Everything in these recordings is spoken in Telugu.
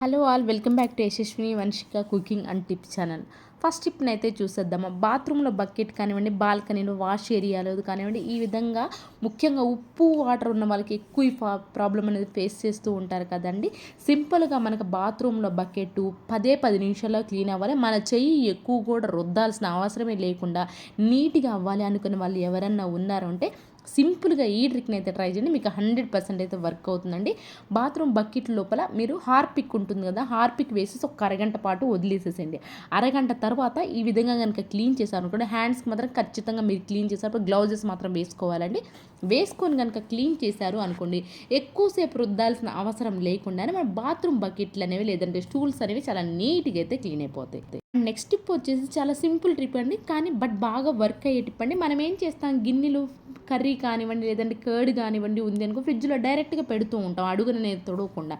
Hello all, welcome back to Yashaswini Vamshika cooking and tips channel. First టిప్ని అయితే చూసేద్దామా. బాత్రూంలో బకెట్ కానివ్వండి, బాల్కనీలో వాష్ ఏరియాలో కానివ్వండి, ఈ విధంగా ముఖ్యంగా ఉప్పు వాటర్ ఉన్న వాళ్ళకి ఎక్కువ ఈ ప్రాబ్లం అనేది ఫేస్ చేస్తూ ఉంటారు కదండి. సింపుల్గా మనకు బాత్రూంలో బకెట్ 10 నిమిషాల్లో క్లీన్ అవ్వాలి. మన చెయ్యి ఎక్కువ కూడా రుద్దాల్సిన అవసరమే లేకుండా నీట్గా అవ్వాలి అనుకునే వాళ్ళు ఎవరన్నా ఉన్నారు అంటే సింపుల్గా ఈ ట్రిక్ని అయితే ట్రై చేయండి. మీకు 100% అయితే వర్క్ అవుతుందండి. బాత్రూమ్ బకెట్ లోపల మీరు హార్పిక్ ఉంటుంది కదా, హార్పిక్ వేసేసి ఒక అరగంట పాటు వదిలేసేసేయండి. అరగంట తర్వాత ఈ విధంగా కనుక క్లీన్ చేశారు అనుకోండి, హ్యాండ్స్కి మాత్రం ఖచ్చితంగా మీరు క్లీన్ చేసేటప్పుడు గ్లౌజెస్ మాత్రం వేసుకోవాలండి. వేసుకొని కనుక క్లీన్ చేశారు అనుకోండి, ఎక్కువసేపు రుద్దాల్సిన అవసరం లేకుండానే మన బాత్రూమ్ బకెట్లు అనేవి లేదంటే స్టూల్స్ అనేవి చాలా నీట్గా అయితే క్లీన్ అయిపోతాయి. నెక్స్ట్ టిప్ వచ్చేసి చాలా సింపుల్ ట్రిప్ అండి, కానీ బాగా వర్క్ అయ్యే టిప్ అండి. మనం ఏం చేస్తాం, గిన్నెలు కర్రీ కానివ్వండి లేదంటే కర్డ్ కానివ్వండి ఉంది అనుకో, ఫ్రిడ్జ్లో డైరెక్ట్గా పెడుతూ ఉంటాం అడుగున తొడవకుండా.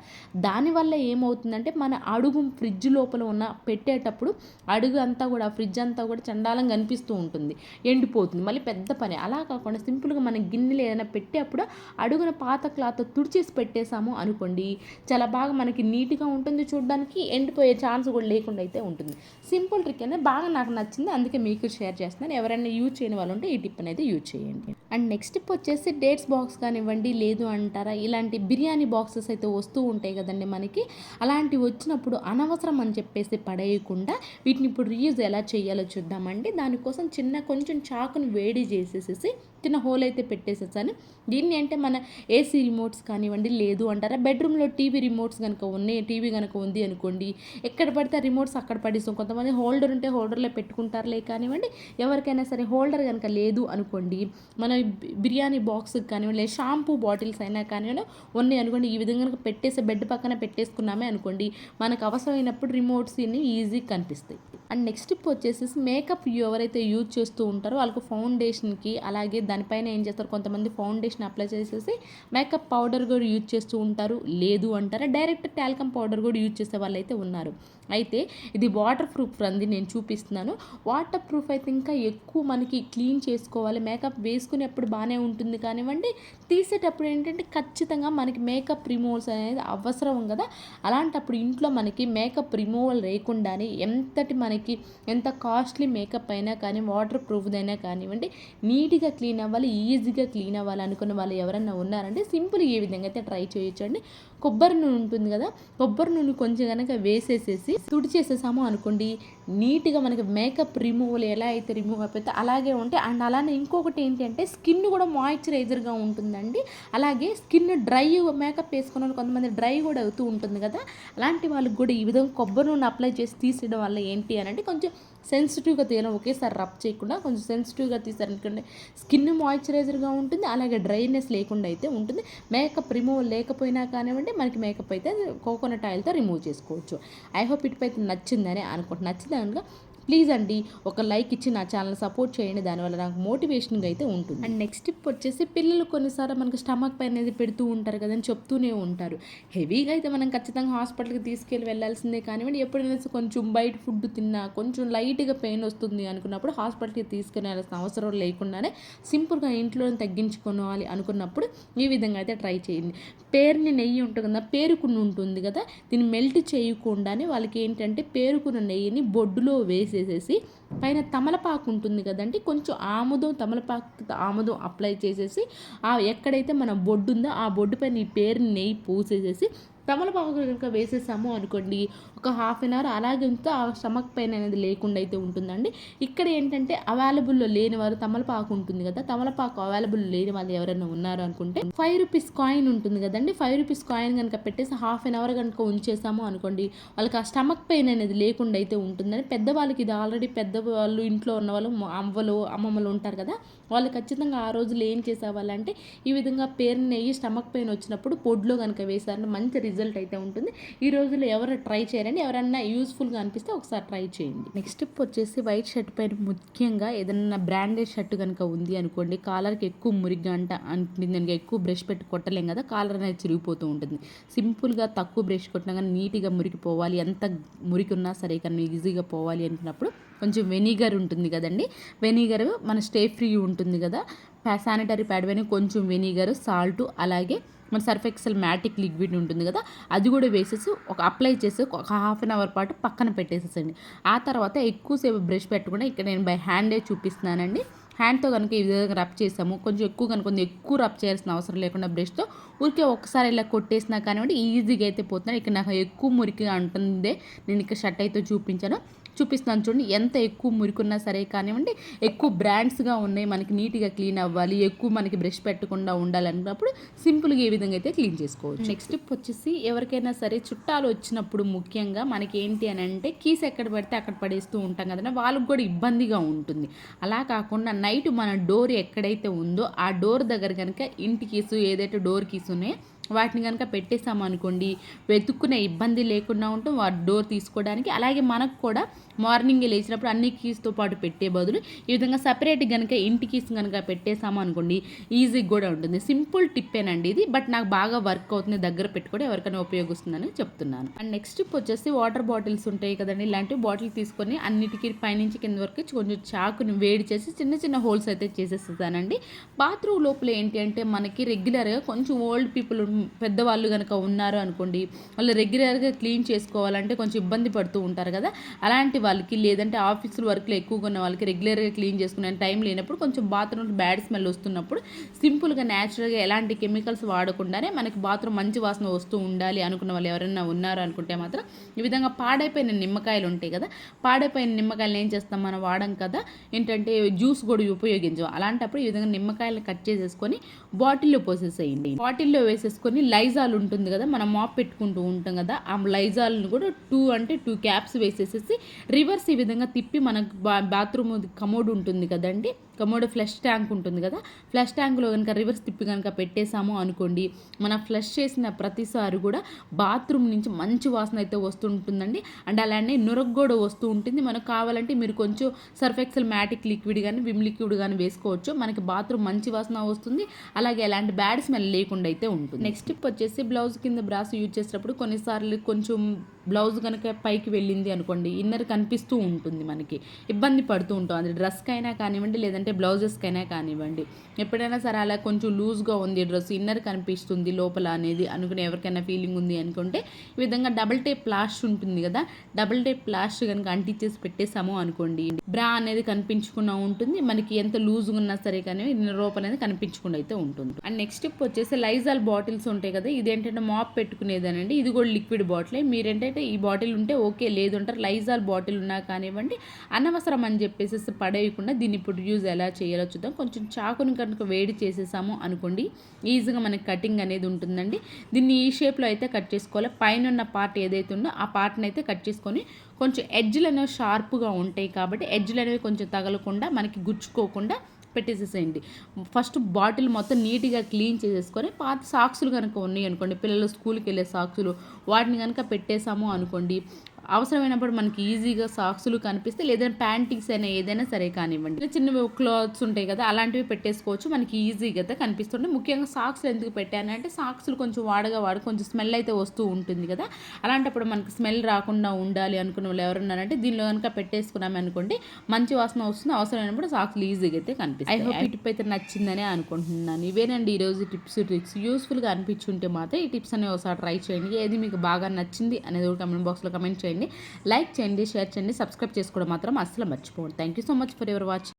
దానివల్ల ఏమవుతుందంటే మన అడుగు ఫ్రిడ్జ్ లోపల ఉన్న పెట్టేటప్పుడు అడుగు అంతా కూడా ఫ్రిడ్జ్ అంతా కూడా చండాలంగా కనిపిస్తూ ఉంటుంది, ఎండిపోతుంది, మళ్ళీ పెద్ద పని. అలా కాకుండా సింపుల్గా మనం గిన్నెలు ఏదైనా పెట్టేప్పుడు అడుగున పాత క్లాత్ తుడిచేసి పెట్టేసాము అనుకోండి, చాలా బాగా మనకి నీట్గా ఉంటుంది, చూడడానికి ఎండిపోయే ఛాన్స్ కూడా లేకుండా అయితే ఉంటుంది. సింపుల్ ట్రిక్ అనేది బాగా నాకు నచ్చింది, అందుకే మీకు షేర్ చేస్తున్నాను. ఎవరైనా యూజ్ చేయని వాళ్ళు ఉంటే ఈ టిప్ అనేది యూజ్ చేయండి. అండ్ నెక్స్ట్ టిప్ వచ్చేసి డేట్స్ బాక్స్ కానివ్వండి, లేదు అంటారా ఇలాంటి బిర్యానీ బాక్సెస్ అయితే వస్తూ ఉంటాయి కదండి మనకి. అలాంటివి వచ్చినప్పుడు అనవసరం అని చెప్పేసి పడేయకుండా వీటిని ఇప్పుడు రీయూజ్ ఎలా చేయాలో చూద్దామండి. దానికోసం కొంచెం చాకుని వేడి చేసేసేసి చిన్న హోల్ అయితే పెట్టేసేసాను. దీన్ని అంటే మన ఏసీ రిమోట్స్ కానివ్వండి, లేదు అంటారా బెడ్రూమ్లో టీవీ రిమోట్స్ కనుక ఉన్నాయి, టీవీ కనుక ఉంది అనుకోండి, ఎక్కడ పడితే ఆ రిమోట్స్ అక్కడ పడేస్తాం. కొంతమంది హోల్డర్ ఉంటే హోల్డర్లో పెట్టుకుంటారులే కానివ్వండి. ఎవరికైనా సరే హోల్డర్ కనుక లేదు అనుకోండి, మన బిర్యానీ బాక్స్కి కానివ్వండి, లేదా షాంపూ బాటిల్స్ అయినా కానివ్వండి ఉన్నాయి అనుకోండి, ఈ విధంగా కనుక పెట్టేసి బెడ్ పక్కన పెట్టేసుకున్నామే అనుకోండి, మనకు అవసరమైనప్పుడు రిమోట్స్ ఇన్ని ఈజీగా కనిపిస్తాయి. అండ్ నెక్స్ట్ టిప్ వచ్చేసి మేకప్ ఎవరైతే యూజ్ చేస్తూ ఉంటారో వాళ్ళకు ఫౌండేషన్కి, అలాగే దానిపైన ఏం చేస్తారు, కొంతమంది ఫౌండేషన్ అప్లై చేసేసి మేకప్ పౌడర్ కూడా యూజ్ చేస్తూ ఉంటారు, లేదు అంటారా డైరెక్ట్ టాల్కమ్ పౌడర్ కూడా యూజ్ చేసే వాళ్ళు అయితే ఉన్నారు. అయితే ఇది వాటర్ ప్రూఫ్ అంది, నేను చూపిస్తున్నాను. వాటర్ ప్రూఫ్ అయితే ఇంకా ఎక్కువ మనకి క్లీన్ చేసుకోవాలి. మేకప్ వేసుకునేప్పుడు బాగానే ఉంటుంది కానివ్వండి, తీసేటప్పుడు ఏంటంటే ఖచ్చితంగా మనకి మేకప్ రిమూవల్స్ అనేది అవసరం కదా. అలాంటప్పుడు ఇంట్లో మనకి మేకప్ రిమూవల్ లేకుండానే ఎంత కాస్ట్లీ మేకప్ అయినా కానీ వాటర్ ప్రూఫ్దైనా కానివ్వండి నీట్గా క్లీన్ అవ్వాలి, ఈజీగా క్లీన్ అవ్వాలి అనుకున్న వాళ్ళు ఎవరన్నా ఉన్నారంటే సింపుల్ ఈ విధంగా అయితే ట్రై చేయొచ్చండి. కొబ్బరి నూనె ఉంటుంది కదా, కొబ్బరి నూనె కొంచెం కనుక వేసేసేసి తుడిచేసేసాము అనుకోండి, నీట్గా మనకి మేకప్ రిమూవల్ ఎలా అయితే రిమూవ్ అయిపోతే అలాగే ఉంటాయి. అండ్ అలానే ఇంకొకటి ఏంటి అంటే స్కిన్ కూడా మాయిశ్చరైజర్గా ఉంటుందండి. అలాగే స్కిన్ డ్రై, మేకప్ వేసుకున్న కొంతమంది డ్రై కూడా అవుతూ ఉంటుంది కదా, అలాంటి వాళ్ళకి కూడా ఈ విధంగా కొబ్బరి నూనె అప్లై చేసి తీసేయడం వల్ల ఏంటి అని అంటే కొంచెం సెన్సిటివ్గా తీయడం, ఒకేసారి రబ్ చేయకుండా కొంచెం సెన్సిటివ్గా తీసారనుకోండి, స్కిన్ మాయిశ్చరైజర్గా ఉంటుంది, అలాగే డ్రైనెస్ లేకుండా అయితే ఉంటుంది. మేకప్ రిమూవ్ లేకపోయినా కానివ్వండి మనకి మేకప్ అయితే కోకోనట్ ఆయిల్తో రిమూవ్ చేసుకోవచ్చు. ఐ హోప్ ఇటుపై నచ్చిందని అనుకుంటున్నాను. నచ్చింది కనుక ప్లీజ్ అండి ఒక లైక్ ఇచ్చి నా ఛానల్ సపోర్ట్ చేయండి, దానివల్ల నాకు మోటివేషన్గా అయితే ఉంటుంది. అండ్ నెక్స్ట్ టిప్ వచ్చేసి పిల్లలు కొన్నిసార్లు మనకు స్టమక్ పెయిన్ అనేది పెడుతూ ఉంటారు కదని చెప్తూనే ఉంటారు. హెవీగా అయితే మనం ఖచ్చితంగా హాస్పిటల్కి తీసుకెళ్ళి వెళ్ళాల్సిందే కానివ్వండి, ఎప్పుడైనా కొంచెం బయట ఫుడ్ తిన్నా కొంచెం లైట్గా పెయిన్ వస్తుంది అనుకున్నప్పుడు హాస్పిటల్కి తీసుకెళ్ళాల్సిన అవసరం లేకుండానే సింపుల్గా ఇంట్లోనే తగ్గించుకోవాలి అనుకున్నప్పుడు ఈ విధంగా అయితే ట్రై చేయండి. పేరుని నెయ్యి ఉంటుంది కదా, పేరుకుని ఉంటుంది కదా, దీన్ని మెల్ట్ చేయకుండానే వాళ్ళకి ఏంటంటే పేరుకున్న నెయ్యిని బొడ్డులో వేసేసేసి పైన తమలపాకు ఉంటుంది కదండి, కొంచెం ఆముదం అప్లై చేసేసి ఎక్కడైతే మన బొడ్డు ఉందో ఆ బొడ్డు పైన ఈ పేరుని నెయ్యి పూసేసేసి తమలపాకు కనుక వేసేసాము అనుకోండి, ఒక హాఫ్ అన్ అవర్ అలాగే ఉంటే ఆ స్టమక్ పెయిన్ అనేది లేకుండా అయితే ఉంటుందండి. ఇక్కడ ఏంటంటే అవైలబుల్లో లేని వారు తమలపాకు ఉంటుంది కదా, తమలపాకు అవైలబుల్ లేని వాళ్ళు ఎవరైనా ఉన్నారు అనుకుంటే 5 రూపీస్ కాయిన్ ఉంటుంది కదండి, 5 రూపీస్ కాయిన్ కనుక పెట్టేసి హాఫ్ అన్ అవర్ కనుక ఉంచేసాము అనుకోండి, వాళ్ళకి ఆ స్టమక్ పెయిన్ అనేది లేకుండా అయితే ఉంటుందని. పెద్దవాళ్ళకి ఇది ఆల్రెడీ పెద్దవాళ్ళు ఇంట్లో ఉన్న వాళ్ళు అమ్మమ్మలు ఉంటారు కదా, వాళ్ళు ఖచ్చితంగా ఆ రోజులు ఏం చేసేవాళ్ళంటే ఈ విధంగా పేరుని నెయ్యి స్టమక్ పెయిన్ వచ్చినప్పుడు పొడిలో కనుక వేసారని మంచి రిజల్ట్ అయితే ఉంటుంది. ఈ రోజుల్లో ఎవరు ట్రై చేయరండి, ఎవరైనా యూస్ఫుల్గా అనిపిస్తే ఒకసారి ట్రై చేయండి. నెక్స్ట్ టిప్ వచ్చేసి వైట్ షర్ట్ పైన ముఖ్యంగా ఏదైనా బ్రాండెడ్ షర్ట్ కనుక ఉంది అనుకోండి, కాలర్కి ఎక్కువ మురిగ్గా అంటుంది కనుక ఎక్కువ బ్రష్ పెట్టి కొట్టలేం కదా, కాలర్ అనేది చిరిగిపోతూ ఉంటుంది. సింపుల్గా తక్కువ బ్రష్ కొట్టినా కానీ నీట్గా మురికిపోవాలి, ఎంత మురికి ఉన్నా సరే కానీ ఈజీగా పోవాలి అనుకున్నప్పుడు కొంచెం వెనిగర్ ఉంటుంది కదండి, వెనిగర్ మన స్టే ఫ్రీ ఉంటుంది కదా, శానిటరీ ప్యాడ్ పైన కొంచెం వెనిగర్, సాల్ట్, అలాగే మన సర్ఫ్ ఎక్సెల్ మ్యాటిక్ లిక్విడ్ ఉంటుంది కదా, అది కూడా వేసేసి అప్లై చేసి ఒక హాఫ్ అన్ అవర్ పాటు పక్కన పెట్టేసేసండి. ఆ తర్వాత ఎక్కువసేపు బ్రష్ పెట్టకుండా ఇక్కడ నేను బై హ్యాండే చూపిస్తున్నానండి. హ్యాండ్తో కనుక ఈ విధంగా రబ్ చేసాము, కొంచెం ఎక్కువ రబ్ చేయాల్సిన అవసరం లేకుండా బ్రష్తో ఊరికే ఒక్కసారి ఇలా కొట్టేసినా కానివ్వండి ఈజీగా అయితే పోతున్నాను. ఇక్కడ నాకు ఎక్కువ మురికిగా ఉంటుంది, నేను ఇక్కడ షర్ట్ అయితే చూపిస్తున్నాను చూడండి. ఎంత ఎక్కువ మురికున్నా సరే కానివ్వండి, ఎక్కువ బ్రాండ్స్గా ఉన్నాయి, మనకి నీట్గా క్లీన్ అవ్వాలి, ఎక్కువ మనకి బ్రష్ పెట్టకుండా ఉండాలన్నప్పుడు సింపుల్గా ఈ విధంగా అయితే క్లీన్ చేసుకోవచ్చు. నెక్స్ట్ టిప్ వచ్చేసి ఎవరికైనా సరే చుట్టాలు వచ్చినప్పుడు ముఖ్యంగా మనకి ఏంటి అని అంటే కీస్ ఎక్కడ పడితే అక్కడ పడేస్తూ ఉంటాం కదండి, వాళ్ళకి కూడా ఇబ్బందిగా ఉంటుంది. అలా కాకుండా నైట్ మన డోర్ ఎక్కడైతే ఉందో ఆ డోర్ దగ్గర కనుక ఇంటి కీసు ఏదైతే డోర్ కీస్ ఉన్నాయో వాటిని కనుక పెట్టేసామనుకోండి, వెతుక్కునే ఇబ్బంది లేకుండా ఉంటాం డోర్ తీసుకోవడానికి. అలాగే మనకు కూడా మార్నింగ్ లేచినప్పుడు అన్ని కీస్తో పాటు పెట్టే బదులు ఈ విధంగా సపరేట్ కనుక ఇంటి కీస్ కనుక పెట్టేసాము అనుకోండి ఈజీగా కూడా ఉంటుంది. సింపుల్ టిప్పేనండి ఇది, బట్ నాకు బాగా వర్క్ అవుతుంది, దగ్గర పెట్టుకొని ఎవరికైనా ఉపయోగిస్తుందని చెప్తున్నాను. అండ్ నెక్స్ట్ టిప్ వచ్చేసి వాటర్ బాటిల్స్ ఉంటాయి కదండి, ఇలాంటి బాటిల్ తీసుకొని అన్నిటికీ పైనుంచి కింద వరకు కొంచెం చాకుని వేడి చేసి చిన్న చిన్న హోల్స్ అయితే చేసేస్తానండి. బాత్రూమ్ లోపల ఏంటి అంటే మనకి రెగ్యులర్గా కొంచెం ఓల్డ్ పీపుల్ పెద్దవాళ్ళు కనుక ఉన్నారు అనుకోండి, వాళ్ళు రెగ్యులర్గా క్లీన్ చేసుకోవాలంటే కొంచెం ఇబ్బంది పడుతూ ఉంటారు కదా, అలాంటి వాళ్ళకి లేదంటే ఆఫీసుల వర్క్లో ఎక్కువగా ఉన్న వాళ్ళకి రెగ్యులర్గా క్లీన్ చేసుకునే టైం లేనప్పుడు కొంచెం బాత్రూమ్ బ్యాడ్ స్మెల్ వస్తున్నప్పుడు సింపుల్గా న్యాచురల్గా ఎలాంటి కెమికల్స్ వాడకుండానే మనకి బాత్రూమ్ మంచి వాసన వస్తూ ఉండాలి అనుకున్న వాళ్ళు ఎవరైనా ఉన్నారు అనుకుంటే మాత్రం ఈ విధంగా పాడైపోయిన నిమ్మకాయలు ఉంటాయి కదా, పాడైపోయిన నిమ్మకాయలు ఏం చేస్తాం మనం వాడం కదా, ఏంటంటే జ్యూస్ కూడా ఉపయోగించాం. అలాంటప్పుడు ఈ విధంగా నిమ్మకాయలు కట్ చేసేసుకొని బాటిల్లో పోసేసేయండి. బాటిల్లో వేసేసుకొని లైజాల్ ఉంటుంది కదా, మనం మాప్ పెట్టుకుంటూ ఉంటాం కదా, ఆ లైజాల్ని కూడా 2 క్యాప్స్ వేసేసేసి రివర్స్ ఈ విధంగా తిప్పి మనకు బాత్రూమ్ కమోడ్ ఉంటుంది కదండి, కమోడ్ ఫ్లష్ ట్యాంక్ ఉంటుంది కదా, ఫ్లష్ ట్యాంక్లో కనుక రివర్స్ తిప్పి కనుక పెట్టేసాము అనుకోండి, మనం ఫ్లష్ చేసిన ప్రతిసారి కూడా బాత్రూమ్ నుంచి మంచి వాసన అయితే వస్తుంటుందండి. అండ్ అలానే నురగ కూడా వస్తూ ఉంటుంది. మనకు కావాలంటే మీరు కొంచెం సర్ఫ్ ఎక్సెల్ మ్యాటిక్ లిక్విడ్ కానీ విమ్ లిక్విడ్ కానీ వేసుకోవచ్చు, మనకి బాత్రూమ్ మంచి వాసన వస్తుంది, అలాగే ఎలాంటి బ్యాడ్ స్మెల్ లేకుండా అయితే ఉంటుంది. నెక్స్ట్ టిప్ వచ్చేసి బ్లౌజ్ కింద బ్రాస్ యూజ్ చేసేటప్పుడు కొన్నిసార్లు కొంచెం బ్లౌజ్ కనుక పైకి వెళ్ళింది అనుకోండి, ఇన్నర్ కనిపిస్తూ ఉంటుంది, మనకి ఇబ్బంది పడుతూ ఉంటాం. అది డ్రెస్కైనా కానివ్వండి లేదంటే బ్లౌజెస్కైనా కానివ్వండి, ఎప్పుడైనా సరే అలా కొంచెం లూజ్గా ఉంది డ్రెస్, ఇన్నర్ కనిపిస్తుంది లోపల అనేది అనుకునే ఎవరికైనా ఫీలింగ్ ఉంది అనుకుంటే ఈ విధంగా డబుల్ టేప్ ప్లాష్ ఉంటుంది కదా, డబుల్ టేప్ ప్లాష్ కనుక అంటించేసి పెట్టేసాము అనుకోండి, బ్రా అనేది కనిపించకుండా ఉంటుంది, మనకి ఎంత లూజ్గా ఉన్నా సరే కానీ ఇన్నర్ రోప్ అనేది కనిపించకుండా అయితే ఉంటుంది. అండ్ నెక్స్ట్ టిప్ వచ్చేసి లైజాల్ బాటిల్స్ ఉంటాయి కదా, ఇదేంటంటే మాప్ పెట్టుకునేదానండి, ఇది కూడా లిక్విడ్ బాటిల్. మీరేంటంటే ఈ బాటిల్ ఉంటే ఓకే, లేదు అంటారు లైజాల్ బాటిల్ ఉన్నా కానివ్వండి అనవసరం అని చెప్పేసి పడేయకుండా దీన్ని ఇప్పుడు యూజ్ ఎలా చేయాలో చూద్దాం. కొంచెం చాకుని కనుక వేడి చేసేసాము అనుకోండి ఈజీగా మనకి కటింగ్ అనేది ఉంటుందండి. దీన్ని ఈ షేప్లో అయితే కట్ చేసుకోవాలి. పైన ఉన్న పార్ట్ ఏదైతే ఉందో ఆ పార్ట్ని అయితే కట్ చేసుకొని కొంచెం ఎడ్జ్లు అనేవి షార్ప్గా ఉంటాయి కాబట్టి ఎడ్జ్లు అనేవి కొంచెం తగలకుండా మనకి గుచ్చుకోకుండా పెట్టేసేసేయండి. ఫస్ట్ బాటిల్ మొత్తం నీట్గా క్లీన్ చేసేసుకొని పాత సాక్సులు కనుక ఉన్నాయి అనుకోండి, పిల్లలు స్కూల్కి వెళ్ళే సాక్సులు, వాటిని కనుక పెట్టేసాము అనుకోండి అవసరమైనప్పుడు మనకి ఈజీగా సాక్సులు కనిపిస్తే, లేదంటే ప్యాంటీస్ అయినా ఏదైనా సరే కానివ్వండి, చిన్న క్లాత్స్ ఉంటాయి కదా అలాంటివి పెట్టేసుకోవచ్చు, మనకి ఈజీగా అయితే కనిపిస్తుంది. ముఖ్యంగా సాక్స్లు ఎందుకు పెట్టానంటే సాక్స్లు కొంచెం వాడు కొంచెం స్మెల్ అయితే వస్తూ ఉంటుంది కదా, అలాంటప్పుడు మనకి స్మెల్ రాకుండా ఉండాలి అనుకున్న వాళ్ళు ఎవరున్నారంటే దీనిలో కనుక పెట్టేసుకున్నాము అనుకోండి మంచి వాసన వస్తుంది, అవసరమైనప్పుడు సాక్స్లు ఈజీగా అయితే కనిపిస్తాయి. ఐ హోప్ ఈ టిప్ అయితే నచ్చిందనే అనుకుంటున్నాను. ఇవేనండి ఈరోజు టిప్స్ ట్రిక్స్. యూస్ఫుల్గా అనిపించుంటే మాత్రం ఈ టిప్స్ అనేవి ఒకసారి ట్రై చేయండి. ఏది మీకు బాగా నచ్చింది అనేది కమెంట్ బాక్స్లో కమెంట్ చేయండి, లైక్ చేయండి, షేర్ చేయండి, సబ్స్క్రైబ్ చేసుకోవడం మాత్రం అస్సలు మర్చిపోండి. Thank you so much for your watching.